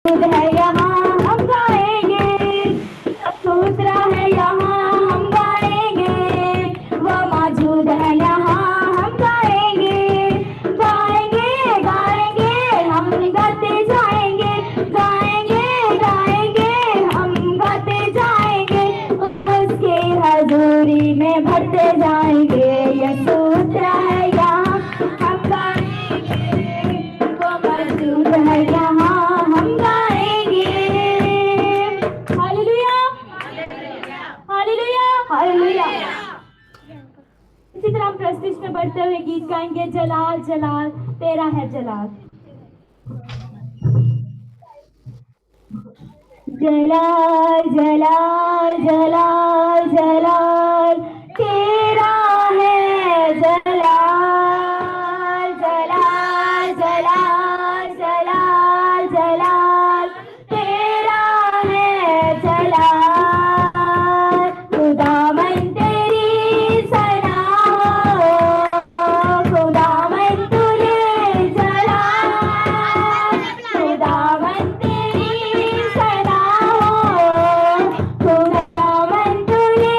है यहाँ हम गाएंगे, सूत्रा है यहाँ हम गाएंगे, वो मौजूद है यहाँ हम गाएंगे, गाएंगे गाएंगे हम गाते जाएंगे, गाएंगे गाएंगे हम गाते जाएंगे, उसकी हजूरी में भरते जाएंगे, ये सूत्रा है यहाँ हम गाएंगे, वो मौजूद है यहाँ हम गाएंगे। Hallelujah hallelujah hallelujah. इसी तरह हम प्रस्तुति में बढ़ते हुए गीत गाएंगे, जलाल जलाल तेरा है जलाल। जलाल जलाल जलाल जलाल तेरा है जलाल, जलाल जलाल जलाल जलाल तेरा है जलाल, खुदावन तेरी सना हो, खुदावन तुझे जलाल, खुदावन तेरी सना हो, खुदावन तुझे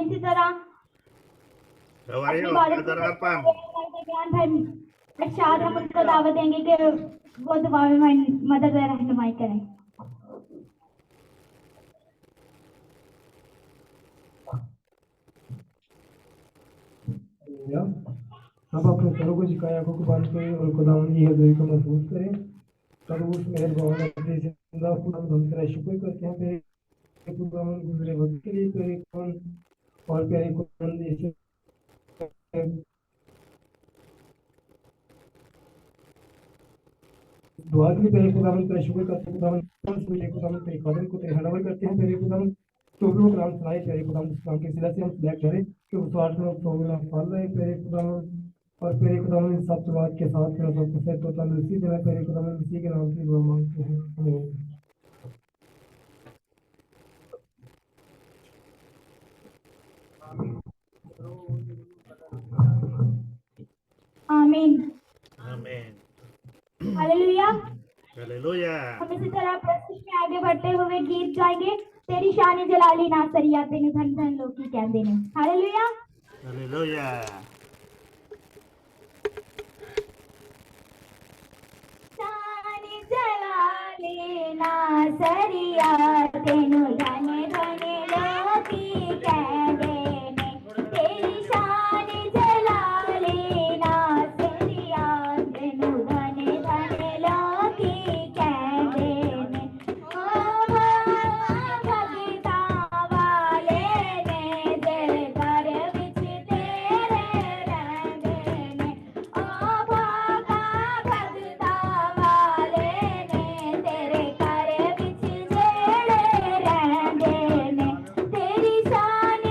इसी तरह How are अपनी you? इबादत Brother को Arpan? ज्ञान भाई अरशाद हम उनको दावत देंगे कि वो दुआ में मदद व रहनुमाई करें। अब अपने सरों को झुकाए, आंखों को बंद करें और खुदावंद की हज़ूरी को महसूस करें। तब उस मेहरबान अपने जिंदा खुदावंद हम तेरा शुक्र करते हैं तेरे खुदावंद गुजरे वक्त के लिए, तेरे खुदावंद और प्यारे खुदावंद इसे दुआ के लिए तेरे खुदावंद तेरा शुक्र करते हैं खुदावंद। तेरे खुदावंद तेरे कदम को तेरे हवाले करते हैं तेरे खुदावंद। जो भी वो कलाम सुनाए तेरे खुदावंद इस्लाम के सिला से हम सिलेक्ट करें कि उस स्वार्थ में तो ना फल रहे तेरे खुदावंद। और तेरे खुदावंद सब बात के साथ तेरा सब कुछ है तो तन उसी तरह तेरे खुदावंद इसी के नाम से दुआ मांगते हैं, आमीन। आमीन Amen. हालेलुया। Hallelujah. हम इसी तरह प्रस्तुत में आगे बढ़ते हुए गीत गाएंगे। तेरी शान जलाली ना सरिया तेनु धन धन लोकी कहते हैं। हालेलुया। Hallelujah. शान जलाली ना सरिया तेनु धन धन लोकी कहते हैं। तेरी शान जलाली ना सरिया तेनु धन धन लोकी कहते हैं। भगता वाले ने दिल कर विच तेरे रहंदे ने। ओ भागा भगता वाले ने तेरे घर विच जेड़े रहंदे ने। तेरी शान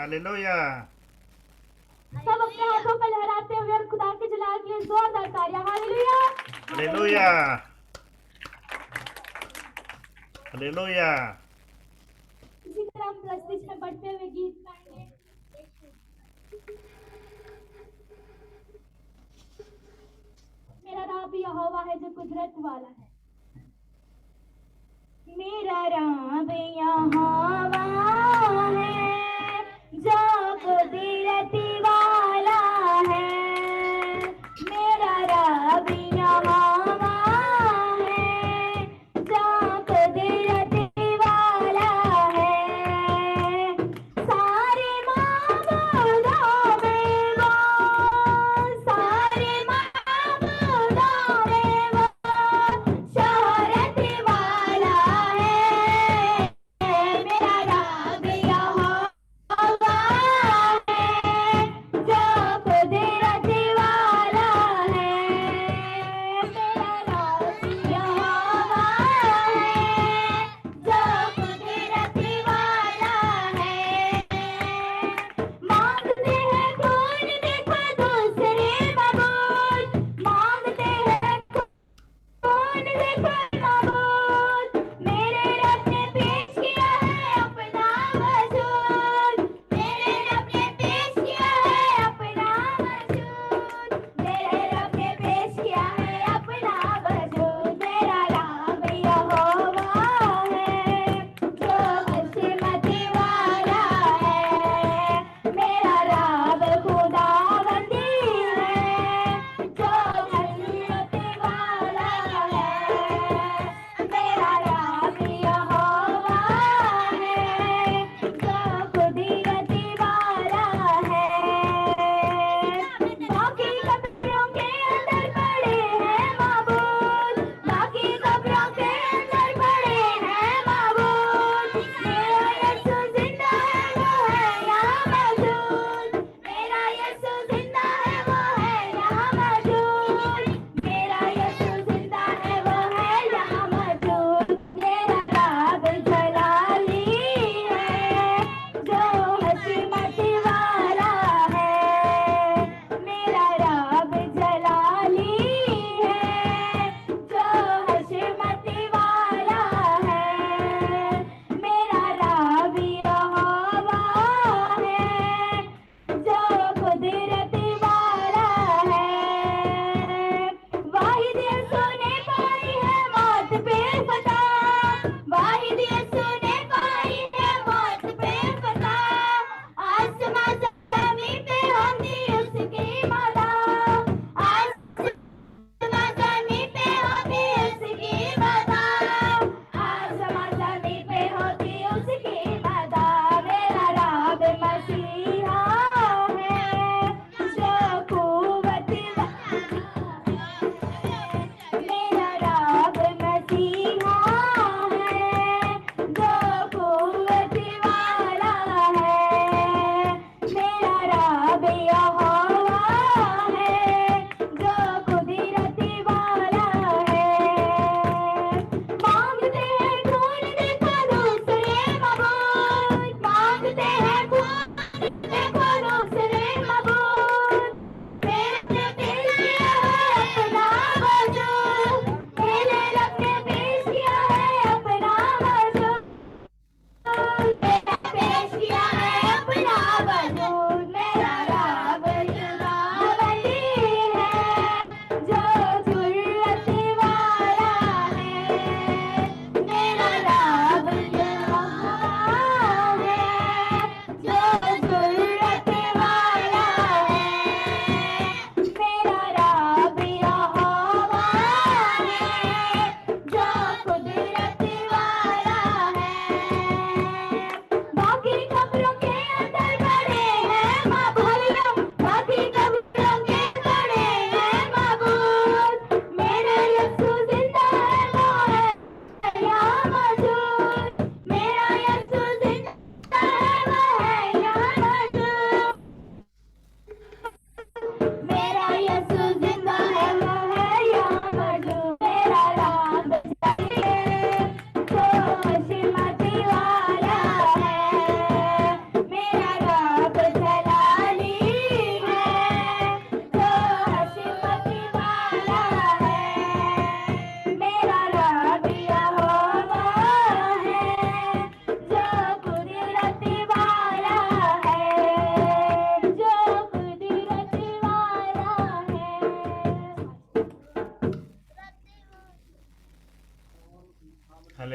हालेलुया सब अपने हाथों को लहराते हुए और खुदा के जलाल के लिए जोरदार तालियां। हालेलुया हालेलुया हालेलुया इसी तरह हम प्रस्तुति में बढ़ते हुए गीत गाएंगे। मेरा रब यहोवा है जो कुदरत वाला है। मेरा रब यहोवा है जो कुदरत वाला है। मेरा रब यहोवा है जो कुदरत वाला है। सारे माबूदों में वो, सारे माबूदों में वो शोहरत वाला है। मेरा रब यहोवा है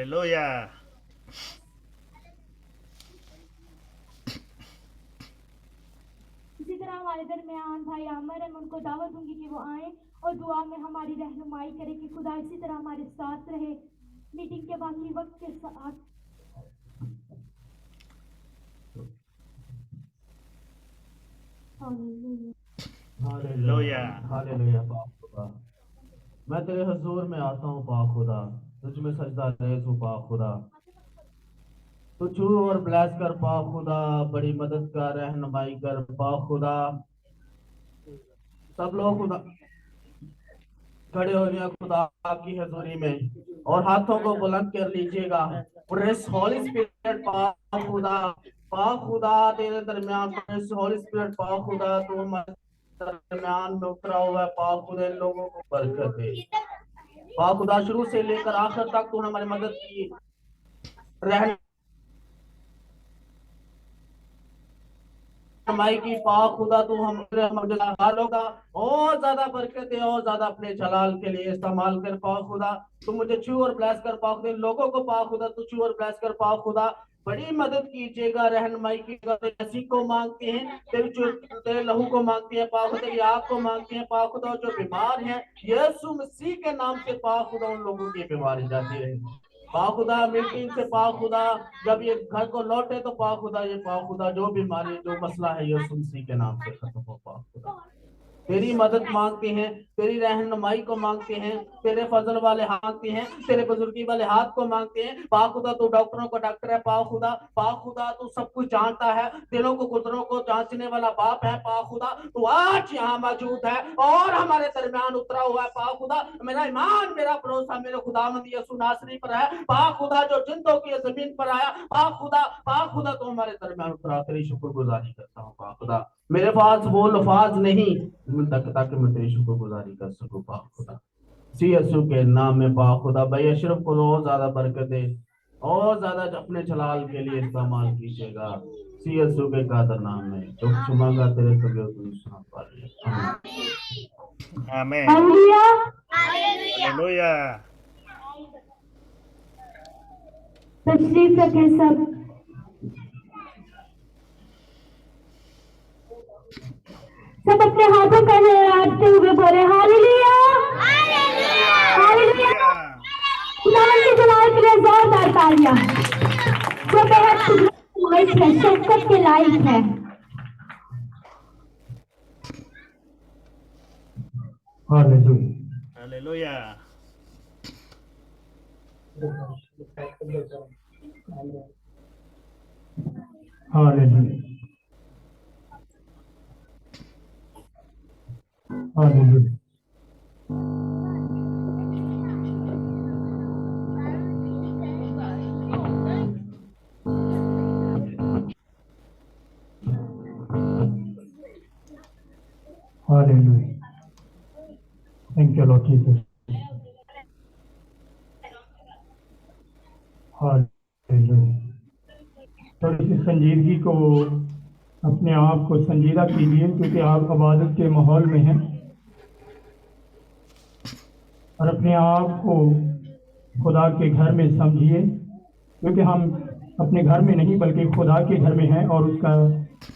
हालेलुया। इसी तरह हमारे दरमियान भाई आमर है, मैं उनको दावत दूंगी कि वो आए और दुआ में हमारी रहनुमाई करे कि खुदा इसी तरह हमारे साथ रहे मीटिंग के बाकी वक्त के साथ। हालेलुया। हालेलुया पाक खुदा, मैं तेरे हजूर में आता हूँ पाक खुदा, तुझ में सजदा रेज़ हूँ पाक खुदा, तू छू और ब्लेस कर पाक खुदा, बड़ी मदद का रहनुमाई कर पाक खुदा। सब लोग खुदा खड़े हो जाए खुदा आपकी हजूरी में और हाथों को बुलंद कर लीजिएगा। हॉली स्पिरिट पाक खुदा तेरे दरमियान हॉली स्पिरिट पाक खुदा तू हमारे दरमियान में उतरा हुआ है पाक खुदा, इन लोगों को बरकत दे पाक खुदा, शुरू से लेकर आखिर तक तू हमारी मदद की रहनुमाई की पाक खुदा, तू हमारे हालों का और ज्यादा बरकत है और ज्यादा अपने जलाल के लिए इस्तेमाल कर पाक खुदा। तू मुझे छू और ब्लेस कर पाक खुदा, लोगों को पाक खुदा तू छू और ब्लेस कर पाक खुदा, बड़ी मदद कीजिएगा रहनुमाई की। मसीह को मांगते हैं, तेरे लहू को मांगते हैं पाक खुदा, तेरी आग को मांगते हैं पाक खुदा, जो बीमार हैं यीशु मसीह के नाम से पाक खुदा उन लोगों की बीमारी जाती रहे पाक खुदा। मीटिंग से पाक खुदा जब ये घर को लौटे तो पाक खुदा ये पाक खुदा जो बीमारी जो मसला है यीशु मसीह के नाम से खत्म हो पाक खुदा। तेरी मदद मांगते हैं, तेरी रहनुमाई को मांगते हैं, तेरे फजल वाले हाथ मांगते हैं, तेरे बुजुर्गी वाले हाथ को मांगते हैं पाक खुदा। तू डॉक्टरों को डॉक्टर है पाक खुदा तू सब कुछ जानता है, दिलों को गुजरों को जांचने वाला बाप है पाक खुदा। तू आज यहाँ मौजूद है और हमारे दरमियान उतरा हुआ है पाक खुदा। मेरा ईमान मेरा भरोसा मेरे खुदावंद यीशु नासरी पर है पाक खुदा, जो जिंदों की जमीन पर आया पाक खुदा तू हमारे दरमियान उतरा, तेरी शुक्रगुजारी करता हूँ पाक खुदा। मेरे पास वो लफाज नहीं ताकि मैं तेरी शुक्रगुजारी कर सकूं पाक खुदा। सी यीशु के नाम में पाक खुदा, भाई अशरफ को और ज्यादा बरकत दे और ज्यादा अपने जलाल के लिए इस्तेमाल कीजिएगा, सी यीशु के कादर नाम में जो मांगा तेरे कभी तुम सुना पा रहे। आमीन। हालेलुया। हालेलुया। तशरीफ रखें सब। सब अपने हाथों का लहराते हुए बोले हालेलुया हालेलुया। खुदावंद के जलाल के लिए जोरदार तालियां। जो बेहद खुदावंद है, शफ़क़त के लायक है। Hallelujah. Hallelujah. Hallelujah. Hallelujah. Hallelujah. Thank you Lord Jesus. Hallelujah. थोड़ी सी संजीदगी को अपने आप को संजीदा कीजिए क्योंकि आप इबादत के माहौल में हैं और अपने आप को खुदा के घर में समझिए क्योंकि हम अपने घर में नहीं बल्कि खुदा के घर में हैं और उसका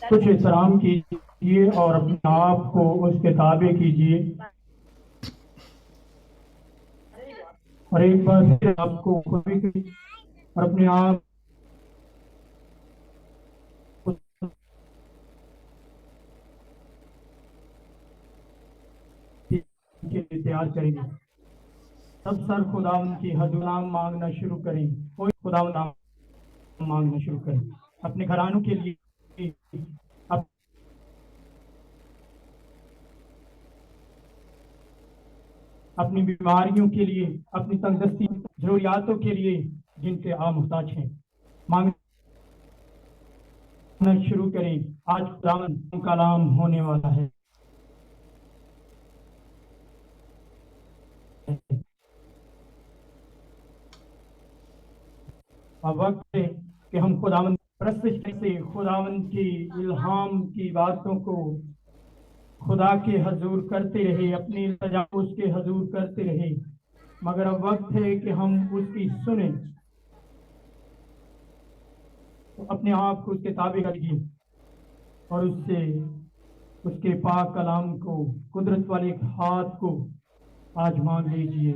कुछ एहतराम कीजिए और अपने आप को उसके ताबे कीजिए। और एक बार फिर आपको खुद भी और अपने आप के लिए तैयार करेंगे। सब सर खुदावंद की हजूर नाम मांगना शुरू करें, कोई खुदावंद नाम मांगना शुरू करें अपने घरानों के लिए, अपनी बीमारियों के लिए, अपनी तंदुरुस्ती जरूरियातों के लिए जिनसे आप मुहताज हैं। मांगना शुरू करें। आज खुदावंद का कलाम होने वाला है। अब वक्त है कि हम खुदावंद से खुदावंद की इल्हाम की बातों को खुदा के हजूर करते रहे, अपनी इल्तिजा उसके हजूर करते रहे, मगर अब वक्त है कि हम उसकी सुने तो अपने आप को उसके ताबे कर लीजिए और उससे उसके पाक कलाम को, कुदरत वाले हाथ को आज मांग लीजिए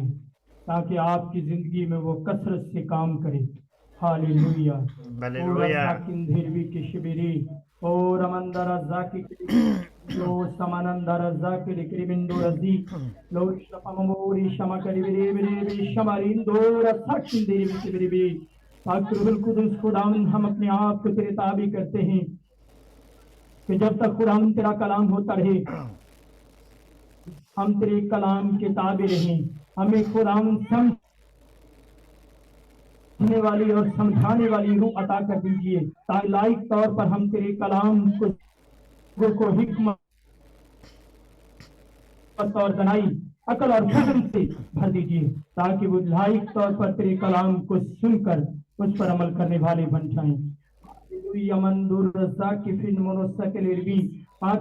ताकि आपकी जिंदगी में वो कसरत से काम करे। हालेलुया। ओरा Hallelujah. साकिन धीरवी की शिबिरी और अमंदरा जाकी लो समानंदरा जाकी रिक्रिबिंदो रजी लो शपमोरी शमा करिबिरी बिरी शमारिंदो रसाकिन धीरवी शिबिरी। पाक कुदस खुदावन हम अपने आप को तेरे ताबे करते हैं कि जब तक खुदावन तेरा कलाम होता रहे हम तेरे कलाम के ताबे रहें। हमें खुदावन समझने वाली और समझाने वाली रूह अता कर दीजिए ताकि लायक तौर पर हम तेरे कलाम को हिकमत और दनाई अकल और फहम से भर दीजिए ताकि वो लायक तौर पर तेरे कलाम को सुनकर उस पर अमल करने वाले बन जाएं।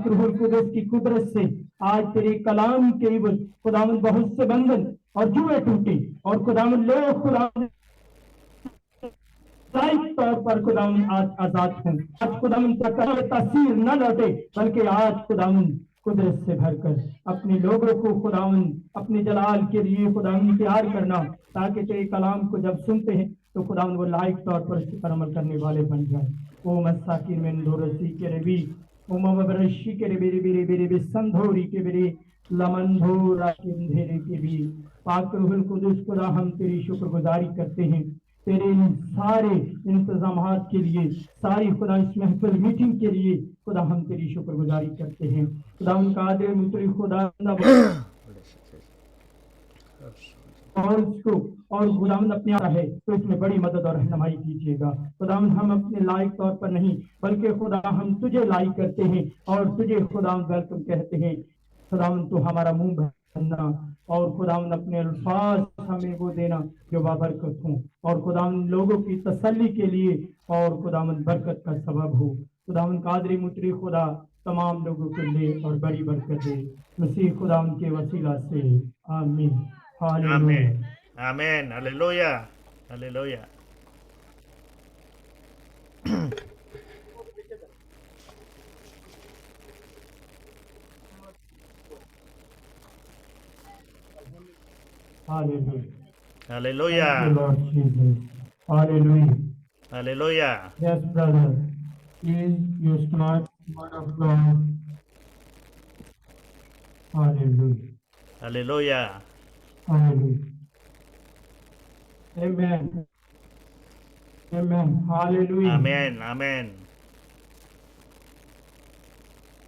रूहुल कुदस की कुदरत से आज तेरे कलाम के इवज खुदावंद बहुत से बंधन और जुए टूटे और खुदावंद लोग खुदावंद तौर पर खुदावंद आज आजाद हों। आज खुदावंद का तासीर न लौटे बल्कि आज खुदावंद कुदरत से भरकर अपने लोगों को खुदावंद अपने जलाल के लिए खुदावंद तैयार करना ताकि तेरे कलाम को जब सुनते हैं तो खुदावंद वो लायक तौर पर इस पर अमल करने वाले बन जाए। ओ मसाकिन में दोरसी के रबी ओ मबरशी के रेबे रेबे रेबे संधोरी के बेरे लमंधोरा के अंधेरे के भी पाक रूहुल कुदस खुदा हम तेरी शुक्रगुजारी करते हैं तेरे इन सारे इंतजामात के लिए, सारी खुदा इस महफिल मीटिंग के लिए खुदा हम तेरी शुक्रगुजारी करते हैं। खुदा उनका आदर मुतरी खुदा और उसको और खुदावंद अपने आप है तो इसमें बड़ी मदद और रहनुमाई कीजिएगा। खुदावंद हम अपने लायक तौर पर नहीं बल्कि खुदा हम तुझे लायक करते हैं और तुझे खुदावंद वेलकम कहते हैं। खुदावंद तो हमारा मुंह भरना और खुदावंद अपने अल्फाज हमें वो देना जो बाबरकत हो और खुदावंद लोगों की तसल्ली के लिए और खुदावंद बरकत का सबब हो। खुदावंद कादरी मुतरी खुदा तमाम लोगों के लिए और बड़ी बरकत दे मसीह खुदावंद के वसीला से आमीन। Amen. Amen. Hallelujah. Hallelujah. Hallelujah. Hallelujah. Thank you, Lord Jesus. Hallelujah. Hallelujah. Yes, brother. Please, you start word of God. Hallelujah. Hallelujah. Hallelujah. Amen. Amen. Hallelujah. Amen. Amen.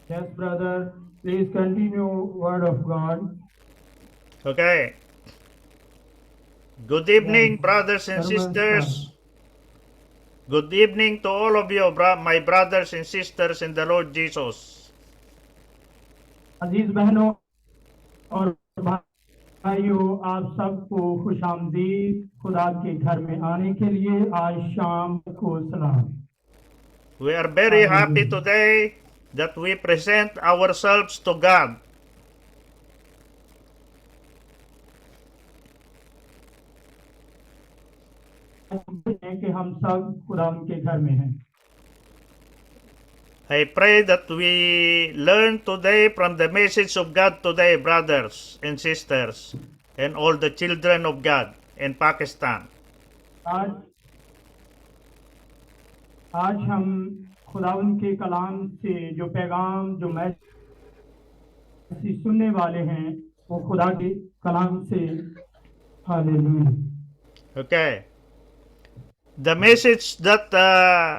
Yes, brother. Please continue word of God. Okay. Good evening, brothers and sisters. Good evening to all of you, my brothers and sisters in the Lord Jesus. अजीज बहनों और भाइयों, आप सबको खुशामदीद खुदा के घर में आने के लिए आज शाम को सलाम। We are very happy today that we present ourselves to God. कि हम सब खुदा के घर में हैं। I pray that we learn today from the message of God today, brothers and sisters, and all the children of God in Pakistan. आज हम खुदावन के कलाम से जो पैगाम जो मैसेज सुनने वाले हैं वो खुदा के कलाम से hallelujah. Okay. The message that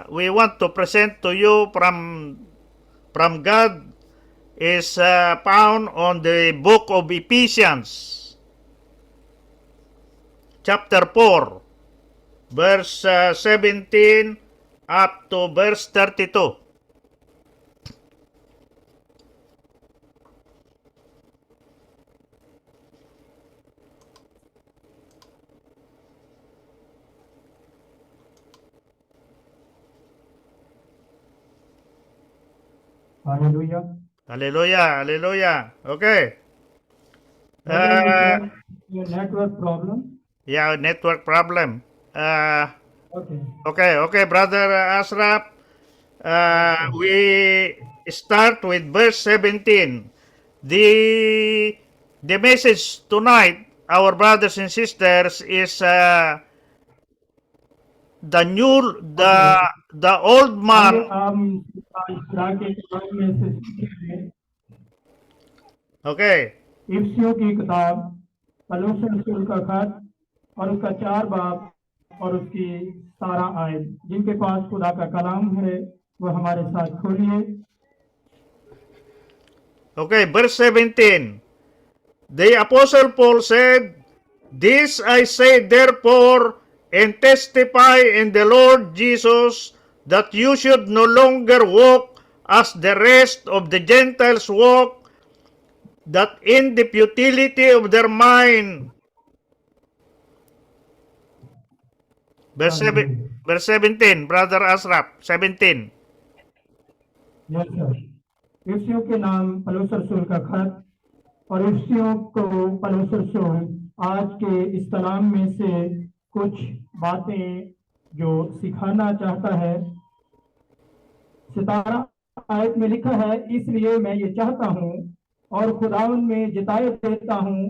we want to present to you from God is found on the book of Ephesians, chapter 4, verse 17 up to verse 32. Hallelujah. Hallelujah, hallelujah. Okay. Your network problem. Yeah, network problem. Okay. Okay, Brother Asraf. We start with verse 17. The message tonight, our brothers and sisters, is the new the old man. आइए हम इब्रा के किताब में से सीखेंगे। Okay. इफ्सियों की किताब, पलूस रसूल का खत और उसका 4 बाब और उसकी 17 आयत। जिनके पास खुदा का कलाम है वो हमारे साथ खोलिए। Okay, verse 17. The apostle Paul said, "This I say therefore, and testify in the Lord Jesus, that you should no longer walk as the rest of the Gentiles walk, that in the futility of their mind." Verse 17, Brother Asraf, 17. Yes sir. इफ्सियों के नाम पलूस रसूल का खत और इफ्सियों को पलूस रसूल आज के इस कलाम में से कुछ बातें जो सिखाना चाहता है। 17 आयत में लिखा है, इसलिए मैं ये चाहता हूँ और खुदावन में जिताए देता हूँ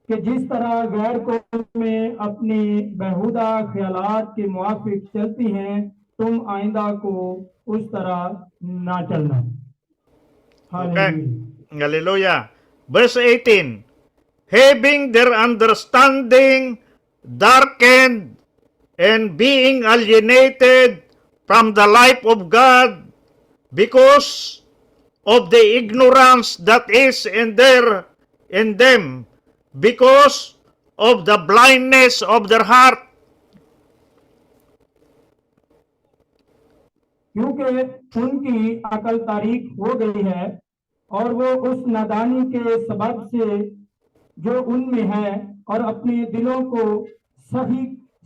कि जिस तरह गैर कौमें अपनी बेहुदा ख्यालात के मुआफिक चलती हैं, तुम आइंदा को उस तरह ना चलना। Okay. Hallelujah. Hallelujah. Verse 18. Having their understanding darkened and being alienated from the life of God because of the ignorance that is in them, because of the blindness of their heart. क्योंकि उनकी अकल तारीक हो गई है और वो उस नादानी के सबब से जो उनमें है और अपने दिलों को सही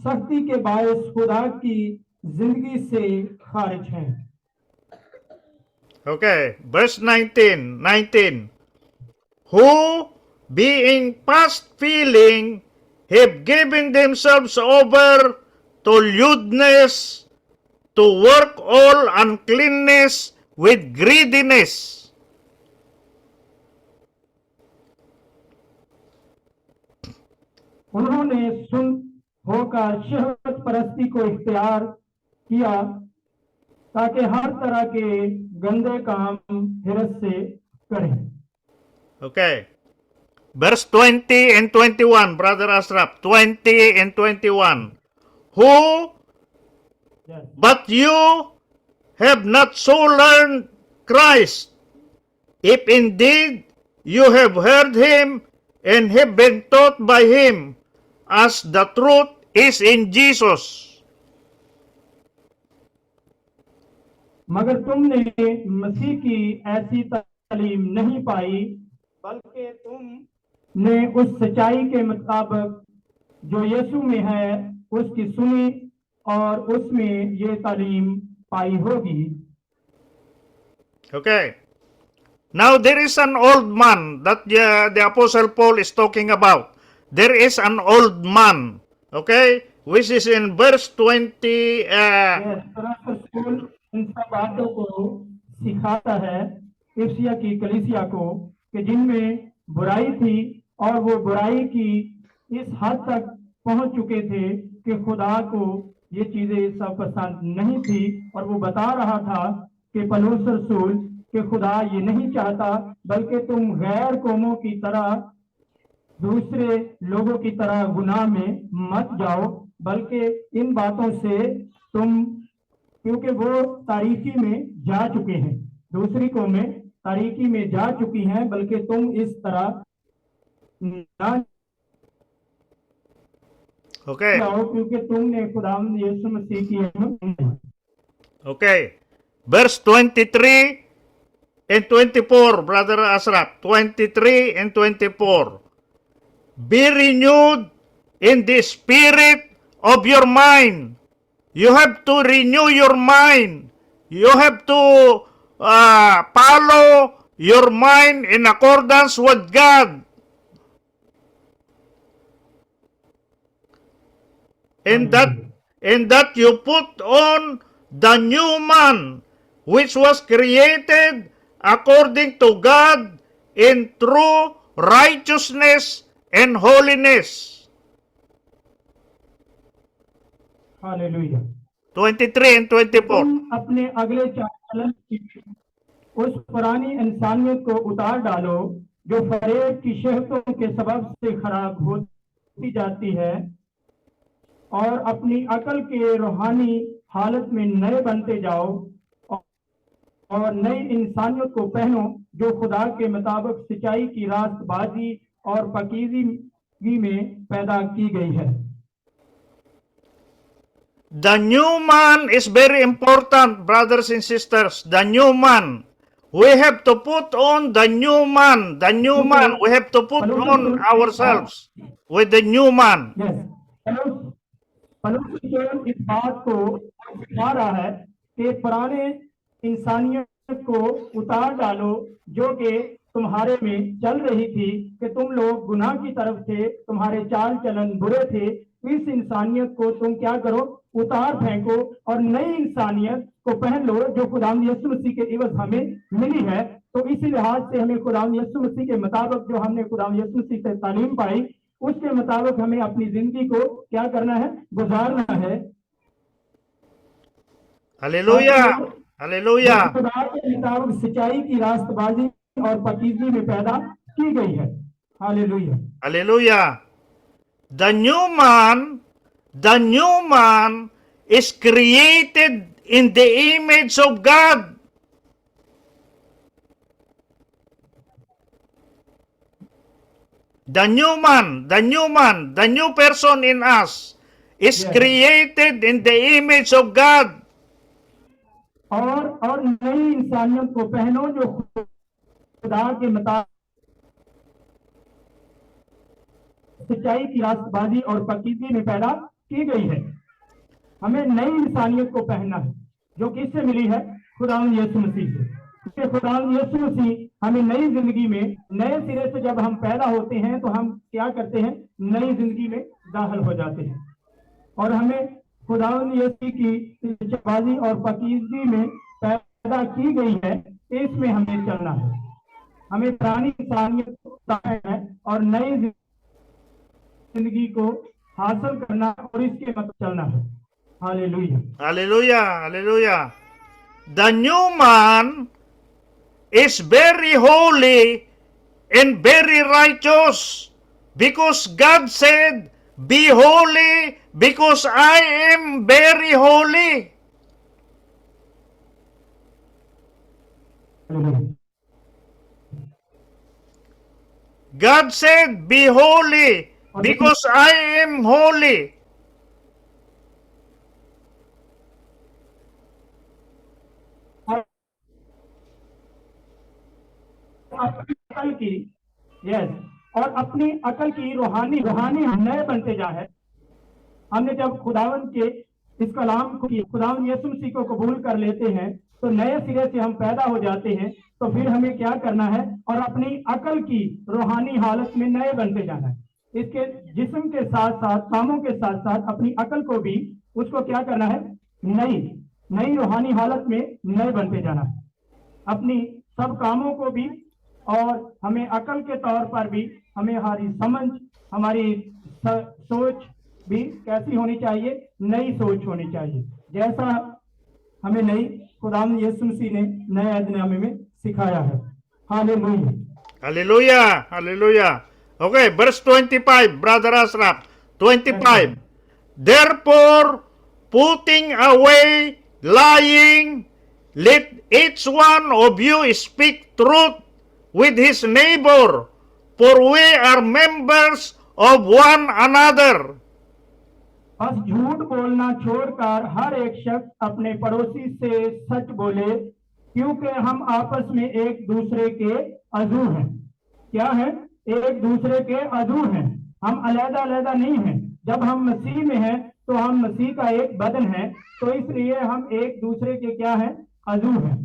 सख्ती के बायस खुदा की जिंदगी से खारिज हैं। Okay, verse 19. Who, being past feeling, have given themselves over to lewdness, to work all uncleanness with greediness. उन्होंने सुन होकर शहवत परस्ती को इख्तियार किया ताकि हर तरह के गंदे काम हिरस से करें। Okay. Verse 20 and 21, Brother Asraf. 20 and 21. Who, Yes. but you have not so learned Christ, if indeed you have heard him and have been taught by him, as the truth is in Jesus. मगर तुमने मसीह की ऐसी तालीम नहीं पाई, बल्कि तुमने उस सच्चाई के मुताबिक जो यीशु में है उसकी सुनी और उसमें ये तालीम पाई होगी। Okay. Now there is an old man that the Apostle Paul is talking about. There is an old man, okay, which is in verse 20. रसूल इन सब बातों को सिखाता है इफ्सिया की कलीसिया को कि जिनमें बुराई थी और वो बुराई की इस हद तक पहुंच चुके थे कि खुदा को ये चीजें सब पसंद नहीं थी। और वो बता रहा था कि पलूस रसूल कि खुदा ये नहीं चाहता बल्कि तुम गैर कौमों की तरह दूसरे लोगों की तरह गुनाह में मत जाओ, बल्कि इन बातों से तुम, क्योंकि वो तारीकी में जा चुके हैं, दूसरी कौमें तारीकी में जा चुकी हैं, बल्कि तुम इस तरह ना जाओ क्योंकि तुमने खुदा यीशु मसीह की। Okay. Verse 23 and 24, Brother Asraf. 23 and 24. Be renewed in the spirit of your mind. You have to renew your mind. You have to follow your mind in accordance with God. And and that you put on the new man, which was created according to God in true righteousness and holiness. Hallelujah. 23 and 24. तुम अपने अगले चाल चलन की उस पुरानी इंसानियत को उतार डालो जो फरेब की शहवतों के सबब से खराब होती जाती है, और अपनी अकल के रूहानी हालत में नए बनते जाओ और नई इंसानियत को पहनो जो खुदा के मुताबिक सच्चाई की रास्तबाजी और पाकीज़गी में पैदा की गई है। The new man is very important, brothers and sisters. The new man. We have to put on the new man. The new man. We have to put on ourselves with the new man. Yes. Palus इस बात को सिखा रहा है कि पुराने इंसानियत को उतार डालो जो कि तुम्हारे में चल रही थी, कि तुम लोग गुनाह की तरफ थे, तुम्हारे चाल चलन बुरे थे। इस इंसानियत को तुम क्या करो, उतार फेंको और नई इंसानियत को पहन लो जो खुदावंद यीशु मसीह के इवज हमें मिली है। तो इसी लिहाज से हमें खुदावंद यीशु मसीह के मुताबिक जो हमने खुदावंद यीशु मसीह से तालीम पाई, उसके मुताबिक हमें अपनी जिंदगी को क्या करना है, गुजारना है। Hallelujah, hallelujah. खुदा के मुताबिक सच्चाई की रास्तबाजी और पाकीज़गी में पैदा की गई है। Hallelujah, hallelujah. The new man is created in the image of God. The new person in us is created in the image of God. और नई इंसानियत को पहनो जो खुदा के मुताबिक सच्चाई की रास्तबाजी और पाकीज़गी में पैदा की गई है। हमें नई इंसानियत को पहनना है जो किससे मिली है, खुदावंद यीशु मसीह से। खुदावंद यीशु मसीह हमें नई जिंदगी में नए सिरे से जब हम पैदा होते हैं तो हम क्या करते हैं, नई जिंदगी में दाखिल हो जाते हैं। और हमें खुदावंद यीशु की सच्चाई और पाकीज़गी में पैदा की गई है, इसमें हमें चलना है। हमें पुरानी इंसानियत को उतारना है और नई जिंदगी को हासिल करना और इसके मत चलना है। Hallelujah, hallelujah, hallelujah. The new man is very holy and very righteous because God said, "Be holy because I am very holy." God said, "Be holy because I am holy." अपनी अकल की और अपनी अकल की रूहानी नए बनते जा है। हमने जब खुदावंद के इस कलाम को खुदावंद यीशु मसीह को कबूल कर लेते हैं तो नए सिरे से हम पैदा हो जाते हैं। तो फिर हमें क्या करना है, और अपनी अकल की रूहानी हालत में नए बनते जाना है। इसके जिस्म के साथ साथ कामों के साथ साथ अपनी अकल को भी उसको क्या करना है, नई रूहानी हालत में नए बनते जाना है। अपनी सब कामों को भी, और हमें अकल के तौर पर भी हमें हमारी समझ, हमारी सोच भी कैसी होनी चाहिए, नई सोच होनी चाहिए, जैसा हमें नई खुदावंद यीशु मसीह ने नए अहदनामे में सिखाया है। Hallelujah, hallelujah, hallelujah. Okay, verse 25, Brother Asraf. 25. Therefore, putting away lying, let each one of you speak truth with his neighbor, for we are members of one another. बस झूठ बोलना छोड़कर हर एक शख्स अपने पड़ोसी से सच बोले, क्योंकि हम आपस में एक दूसरे के अज़ू हैं। क्या है, एक दूसरे के अज़ू हैं। हम अलग-अलग नहीं हैं। जब हम मसीह में हैं तो हम मसीह का एक बदन है, तो इसलिए हम एक दूसरे के क्या हैं, अज़ू हैं।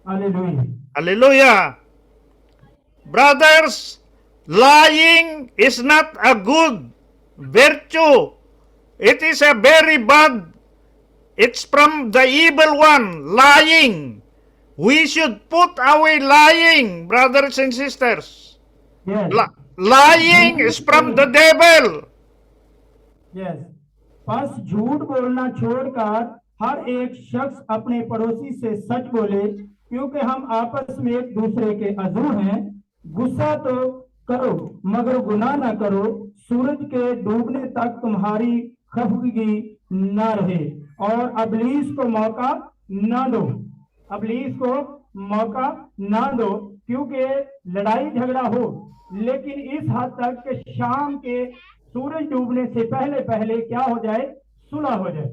Hallelujah, Hallelujah. Brothers, lying is not a good virtue It is a very bad. It's from the evil one, lying. We should put away lying, brothers and sisters. Yes. Lying is from the devil. Yes, बस झूठ बोलना छोड़कर हर एक शख्स अपने पड़ोसी से सच बोले, क्योंकि हम आपस में एक दूसरे के अज़ू हैं। गुस्सा तो करो मगर गुनाह ना करो, सूरज के डूबने तक तुम्हारी खफगी ना रहे, और अबलीस को मौका ना दो, अबलीस को मौका ना दो, क्योंकि लड़ाई झगड़ा हो लेकिन इस हद तक कि शाम के सूरज डूबने से पहले पहले क्या हो जाए, सुलह हो जाए,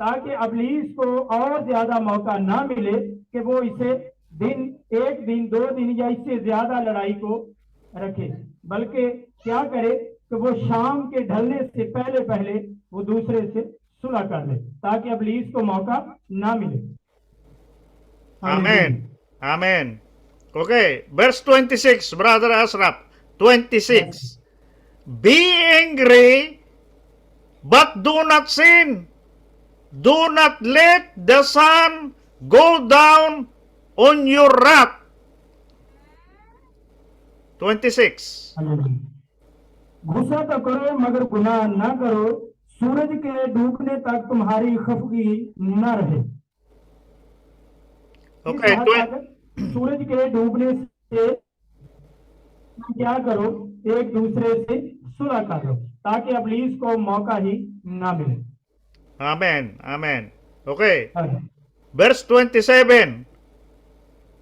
ताकि अबलीस को और ज्यादा मौका ना मिले कि वो इसे एक दिन 2 दिन या इससे ज्यादा लड़ाई को रखे, बल्कि क्या करे कि वो शाम के ढलने से पहले पहले वो दूसरे से सुलह कर ले, ताकि अबलीस को मौका ना मिले। Amen. Amen. Okay, verse 26, Brother Asraf. 26. Be angry, but do not sin. Do not let the sun go down on your wrath. 26. गुस्सा तो करो मगर गुनाह ना करो, सूरज के डूबने तक तुम्हारी खफगी न रहे। Okay, सूरज के डूबने से क्या करो, एक दूसरे से सुलह करो, ताकि अबलीस को मौका ही ना मिले। Amen. Amen. Okay. Verse 27.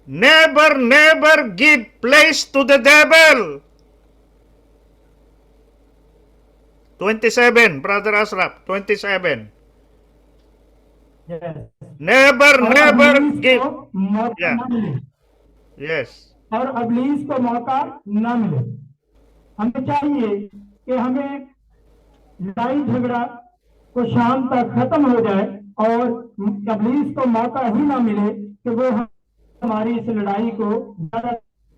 Never give place to the devil. 27, Brother Asraf. 27. Yes. Never give. मौका Yeah. ना मिले, Yes. और अबलीस को मौका ना मिले। हमें चाहिए कि हमें लड़ाई झगड़ा को शाम तक खत्म हो जाए और अबलीस को मौका ही ना मिले कि वो हमारी इस लड़ाई को ज्यादा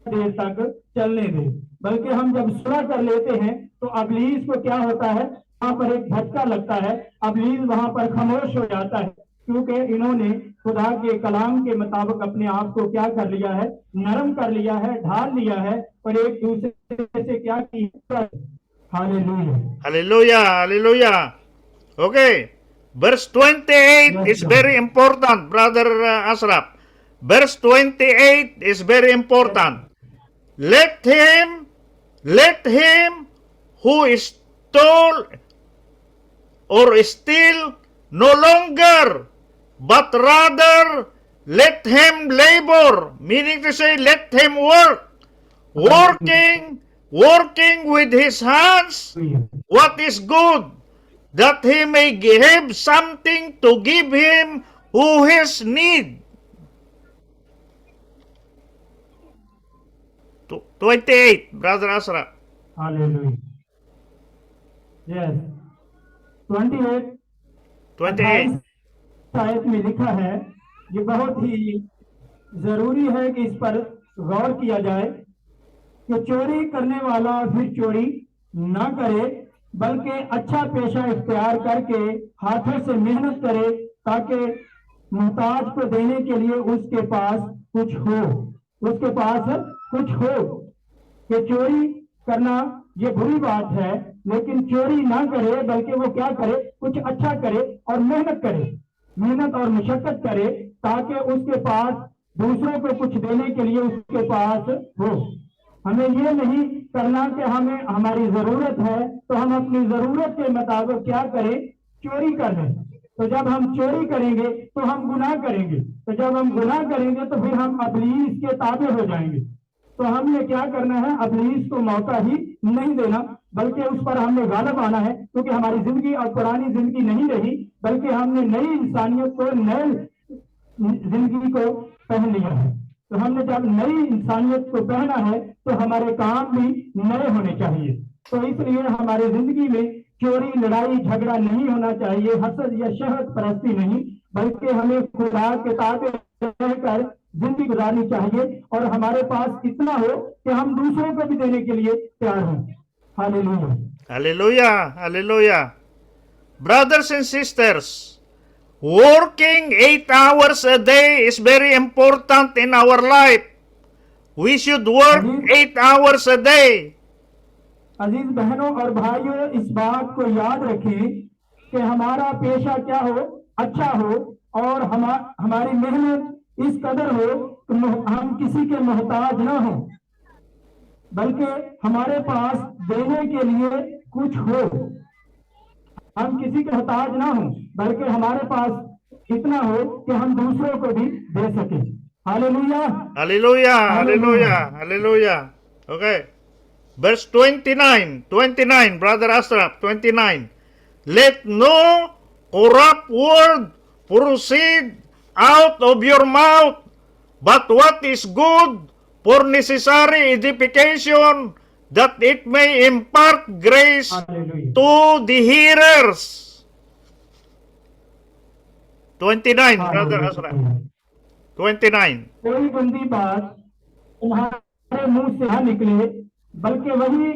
देर तक चलने दे, बल्कि हम जब सुलह कर लेते हैं तो अबलीस को क्या होता है, वहां पर एक झटका लगता है, अबलीस वहां पर खामोश हो जाता है, क्योंकि इन्होंने खुदा के कलाम के मुताबिक अपने आप को क्या कर लिया है, नरम कर लिया है, ढाल लिया है, और एक दूसरे से क्या किया। Hallelujah, Hallelujah. Hallelujah. Okay. Verse 28 is very important, Brother Asraf. Verse 28 is very important. Let him who is stole or steal no longer, but rather let him labor, meaning to say let him work, working with his hands what is good, that he may have something to give him who has need. 28, Brother Asra. Hallelujah. Yes, 28 आयत में लिखा है, ये बहुत ही जरूरी है कि इस पर गौर किया जाए कि चोरी करने वाला फिर चोरी ना करे, बल्कि अच्छा पेशा इख्तियार करके हाथों से मेहनत करे, ताकि मोहताज को देने के लिए उसके पास कुछ हो। कि चोरी करना ये बुरी बात है, लेकिन चोरी ना करे, बल्कि वो क्या करे, कुछ अच्छा करे और मेहनत और मशक्कत करे, ताकि उसके पास दूसरों को कुछ देने के लिए उसके पास हो। हमें ये नहीं करना कि हमें हमारी जरूरत है तो हम अपनी जरूरत के मुताबिक क्या करें, चोरी कर लें। तो जब हम चोरी करेंगे तो हम गुनाह करेंगे, तो जब हम गुनाह करेंगे तो फिर हम अबलीस के ताबे हो जाएंगे। तो हमने क्या करना है, अबलीस को मौका ही नहीं देना, बल्कि उस पर हमने गालिब आना है, क्योंकि हमारी जिंदगी अब पुरानी जिंदगी नहीं रही, बल्कि हमने नई इंसानियत को, नई जिंदगी को पहन लिया है। तो हमने जब नई इंसानियत को पहना है तो हमारे काम भी नए होने चाहिए। तो इसलिए हमारी जिंदगी में चोरी, लड़ाई झगड़ा नहीं होना चाहिए, हसद या शहवत परस्ती नहीं, बल्कि हमें खुदा के ताबे रहकर जिंदगी गुजारनी चाहिए, और हमारे पास इतना हो कि हम दूसरों को भी देने के लिए तैयार हों। Hallelujah, Hallelujah. Hallelujah. brothers and sisters, working 8 hours a day is very important in our life. We should work 8 hours a day. अजीज बहनों और भाइयों, इस बात को याद रखें कि हमारा पेशा क्या हो, अच्छा हो, और हमारी मेहनत इस कदर हो कि हम किसी के मोहताज ना हो, बल्कि हमारे पास देने के लिए कुछ हो। हम किसी के मोहताज ना हो, बल्कि हमारे पास इतना हो कि हम दूसरों को भी दे सकें। Hallelujah, Hallelujah, hallelujah, hallelujah. Okay. Verse 29, Brother Ashraf, 29. Let no corrupt word proceed out of your mouth, but what is good for necessary edification, that it may impart grace hallelujah. to the hearers. 29, Brother Ashraf. 29. कोई गंदी बात तुम्हारे मुंह से ना निकले, बल्कि वही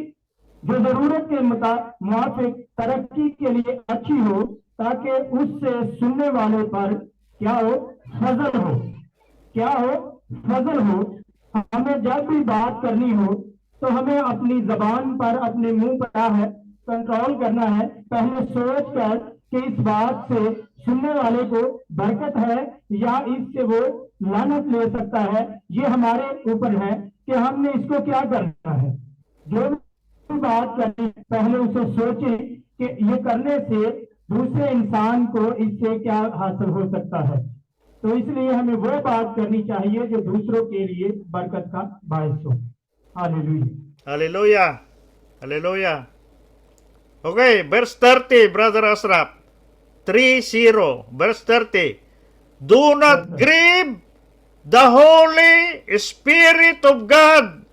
जो जरूरत के मुताबिक तरक्की के लिए अच्छी हो, ताकि उससे सुनने वाले पर क्या हो, फजल हो। क्या हो, फजल हो। हमें जब भी बात करनी हो तो हमें अपनी जबान पर, अपने मुंह पर क्या है, कंट्रोल करना है। पहले सोच कर कि इस बात से सुनने वाले को बरकत है या इससे वो लानत ले सकता है। ये हमारे ऊपर है कि हमने इसको क्या करना है। जो भी बात करें पहले उसे सोचें कि ये करने से दूसरे इंसान को इससे क्या हासिल हो सकता है। तो इसलिए हमें वो बात करनी चाहिए जो दूसरों के लिए बरकत का बायस हो। Hallelujah, Hallelujah. Hallelujah. Okay, verse 30, Brother Ashraf. 30, verse 30. Do not grieve the Holy Spirit of God,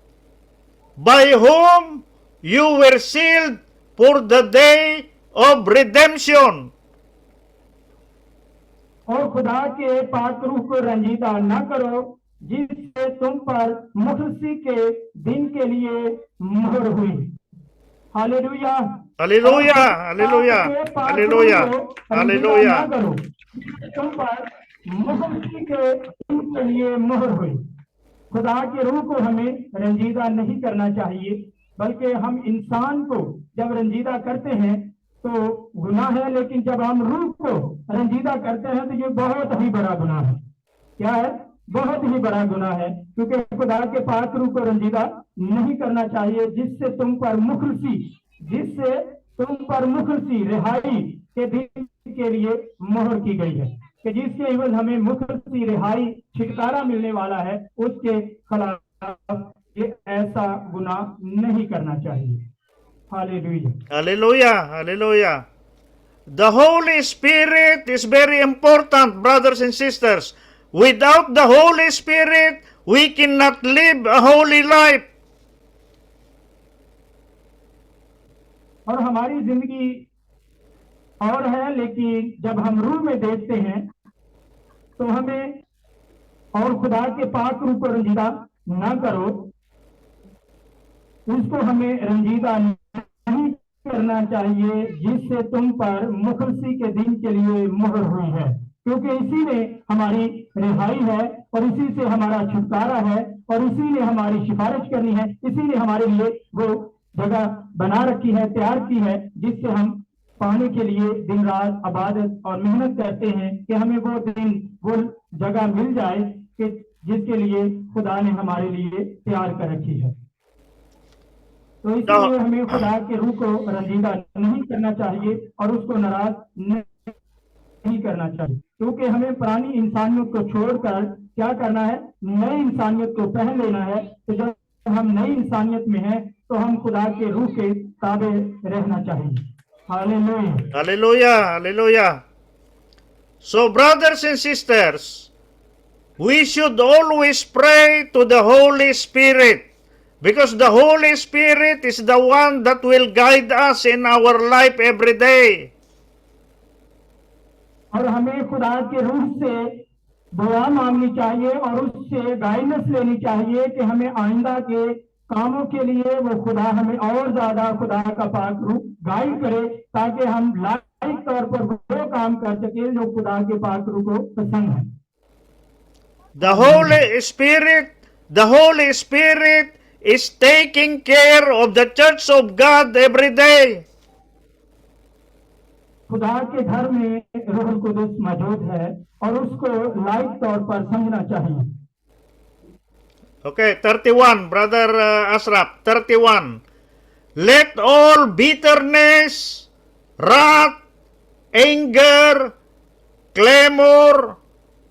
by whom you were sealed for the day of redemption. और खुदा के पाक रूह को रंजीदा न करो, जिससे तुम पर मुखलसी के दिन के लिए मोहर हुई। Hallelujah, Hallelujah. Hallelujah. Hallelujah. Hallelujah. तुम पर मुखलसी के दिन के लिए मोहर हुई। खुदा के रूह को हमें रंजीदा नहीं करना चाहिए, बल्कि हम इंसान को जब रंजीदा करते हैं तो गुनाह है, लेकिन जब हम रूह को रंजीदा करते हैं तो ये बहुत ही बड़ा गुनाह है। क्या है? बहुत ही बड़ा गुनाह है, क्योंकि खुदा के पाक रूह को रंजीदा नहीं करना चाहिए, जिससे तुम पर मुखलसी रिहाई के दिन के लिए मोहर की गई है, कि जिसके एवज हमें मुखलसी रिहाई छुटकारा मिलने वाला है। उसके खिलाफ ये ऐसा गुनाह नहीं करना चाहिए। Hallelujah, Hallelujah. Hallelujah. The Holy Spirit is very important, brothers and sisters. Without the Holy Spirit, we cannot live a holy life. और हमारी जिंदगी और है, लेकिन जब हम रूह में देखते हैं तो हमें, और खुदा के पाक रूह को रंजीदा ना करो, उसको हमें रंजीदा नहीं करना चाहिए, जिससे तुम पर मुखलसी के दिन के लिए मोहर हुई है, क्योंकि इसी ने हमारी रिहाई है और इसी से हमारा छुटकारा है और इसी ने हमारी सिफारिश करनी है। इसी ने हमारे लिए वो जगह बना रखी है, तैयार की है, जिससे हम पाने के लिए दिन रात इबादत और मेहनत करते हैं कि हमें वो दिन, वो जगह मिल जाए कि जिसके लिए खुदा ने हमारे लिए तैयार कर रखी है। तो इसलिए हमें खुदा के रूह को रंजीदा नहीं करना चाहिए और उसको नाराज नहीं करना चाहिए, क्योंकि हमें पुरानी इंसानियत को छोड़कर क्या करना है, नई इंसानियत को पहन लेना है। तो जब हम नई इंसानियत में हैं तो हम खुदा के रूह के ताबे रहना चाहिए। Hallelujah, Hallelujah. Hallelujah. So, brothers and sisters, we should always pray to the Holy Spirit, because the Holy Spirit is the one that will guide us in our life every day. और हमें खुदा के रूह से दुआ मांगनी चाहिए और उससे गाइडेंस लेनी चाहिए कि हमें आइंदा के कामों के लिए वो खुदा हमें और ज्यादा खुदा का पाक रूह गाइड करे, ताकि हम लाइक तौर पर वो काम कर सके जो खुदा के पाक रूह को पसंद है। The Holy Spirit is taking care of the church of God every day. खुदा के घर में रूह कुदस मौजूद है और उसको लाइक तौर पर समझना चाहिए। Okay, 31, Brother Asraf, 31. Let all bitterness, wrath, anger, clamor,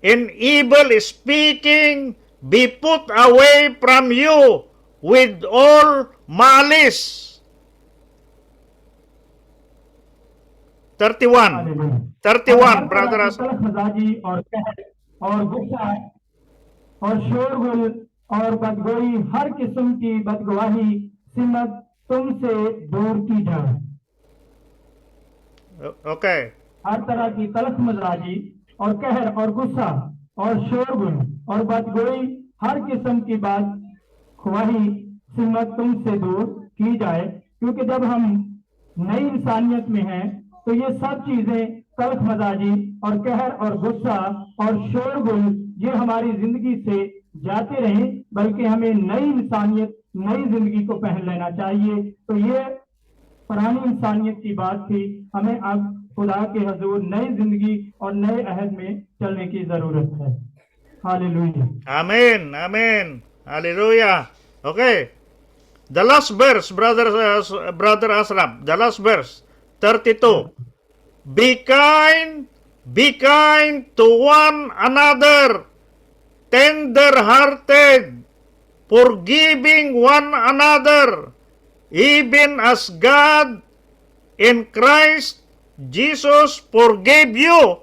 and evil speaking be put away from you with all malice. 31. Hallelujah. 31, Brother Asraf. तलखबाजी और कहर और गुस्सा और शोरगुल और बदगोई, हर किस्म की बदगवाही सिमत तुमसे दूर की जाए। Okay. हर तरह की तलख मजाजी और कहर और गुस्सा और शोरगुल और बदगोई, हर किस्म की बात ख्वाही सिमत तुमसे दूर की जाए, क्योंकि जब हम नई इंसानियत में हैं तो ये सब चीजें तलख मजाजी और कहर और गुस्सा और शोरगुल ये हमारी जिंदगी से जाते रहें, बल्कि हमें नई इंसानियत नई जिंदगी को पहन लेना चाहिए। तो ये पुरानी इंसानियत की बात थी, हमें अब खुदा के हजूर नई जिंदगी और नए अहद में चलने की जरूरत है। Hallelujah. Amen. Amen. Hallelujah. Okay. The last verse, Brother Asraf. The last verse, 32. Be kind to one another, tender-hearted, forgiving one another, even as God in Christ Jesus forgave you.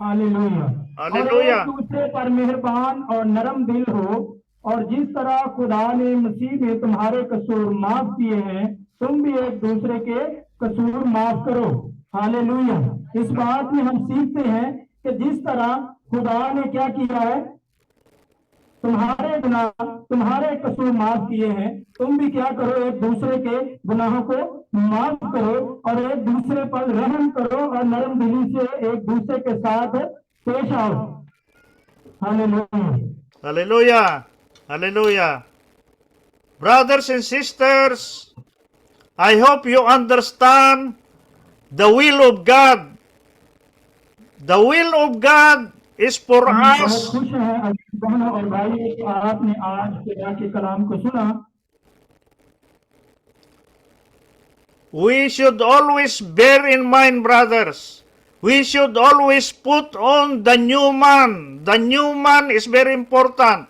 Hallelujah. Hallelujah. और एक दूसरे पर मेहरबान और नरम दिल हो, और जिस तरह खुदा ने मसीह में तुम्हारे कसूर माफ किए हैं, तुम भी एक दूसरे के कसूर माफ करो। हालेलुया। इस बात में हम सीखते हैं कि जिस तरह खुदा ने क्या किया है, तुम्हारे गुनाह तुम्हारे कसूर माफ किए हैं, तुम भी क्या करो, एक दूसरे के गुनाहों को माफ करो और एक दूसरे पर रहम करो और नरम दिली से एक दूसरे के साथ पेश आओ। Hallelujah. Hallelujah. Hallelujah. Brothers and sisters, I hope you understand the will of God. The will of God is for हम बहुत us खुश हैं अजीज बहनों और भाइयों कि आपने आज खुदा के कलाम को सुना। We should always bear in mind, brothers. We should always put on the new man. The new man is very important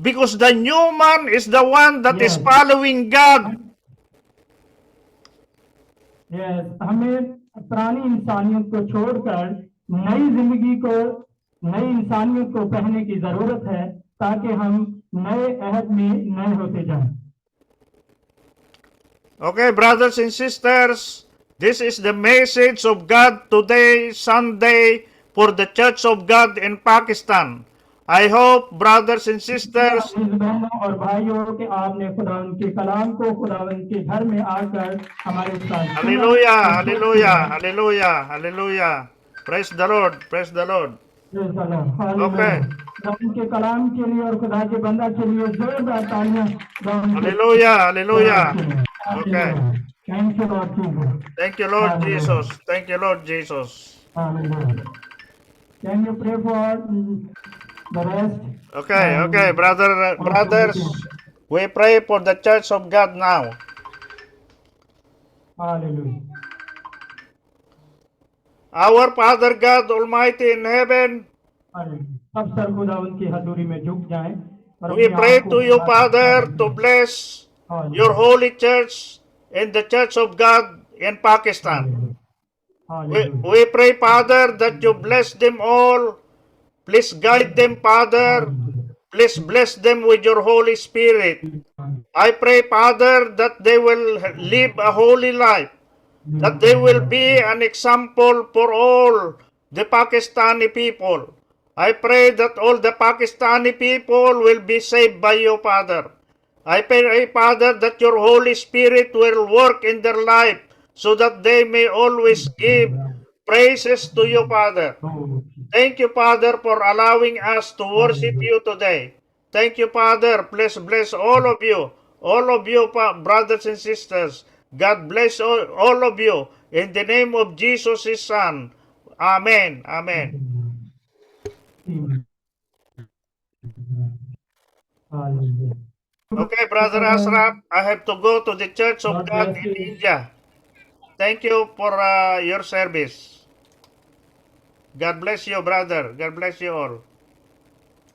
because the new man is the one that is Yes. following God. Yes, हमें पुरानी इंसानियत को छोड़कर नई इंसानियत को पहनने की जरूरत है, ताकि हम नए अहद में नए होते जाएं। Okay, brothers and sisters, this is the message of God today, Sunday, for the Church of God in Pakistan. I hope, brothers and sisters, अजीज बहनों और भाइयों कि आपने खुदावंद के कलाम को खुदावंद के घर में आकर हमारे साथ सुना। hallelujah, hallelujah, hallelujah, hallelujah. Praise the Lord, praise the Lord. Praise the Lord. Hallelujah. Okay. खुदावंद के कलाम के लिए और खुदा के बंदा के लिए जोरदार तालियां। खुदावंद के Hallelujah, hallelujah. कलाम के लिए। Okay. Thank you, Lord Jesus. Thank you, Lord Hallelujah. Jesus. Thank you, Lord Jesus. Hallelujah. Can you pray for the rest? Okay, okay, brothers, we pray for the Church of God now. Hallelujah. Our Father God Almighty in heaven, Hallelujah. सब sir खुदावंद की हजूरी में झुक जाएं और we अपने pray आप को to you, खुदा- Father, to bless Hallelujah. your holy church and the Church of God in Pakistan. Hallelujah. We pray, Father, that you bless them all. Please guide them, Father. Please bless them with your Holy Spirit. I pray, Father, that they will live a holy life, that they will be an example for all the Pakistani people. I pray that all the Pakistani people will be saved by you, Father. I pray, Father, that your Holy Spirit will work in their life so that they may always give praises to you, Father. Thank you, Father, for allowing us to worship you today. Thank you, Father. Bless all of you, brothers and sisters. God bless all of you. In the name of Jesus, His Son. Amen. Amen. Hallelujah. Okay, Brother Asraf, I have to go to the Church of God God bless in you. India. Thank you for your service. God bless you, brother. God bless you all.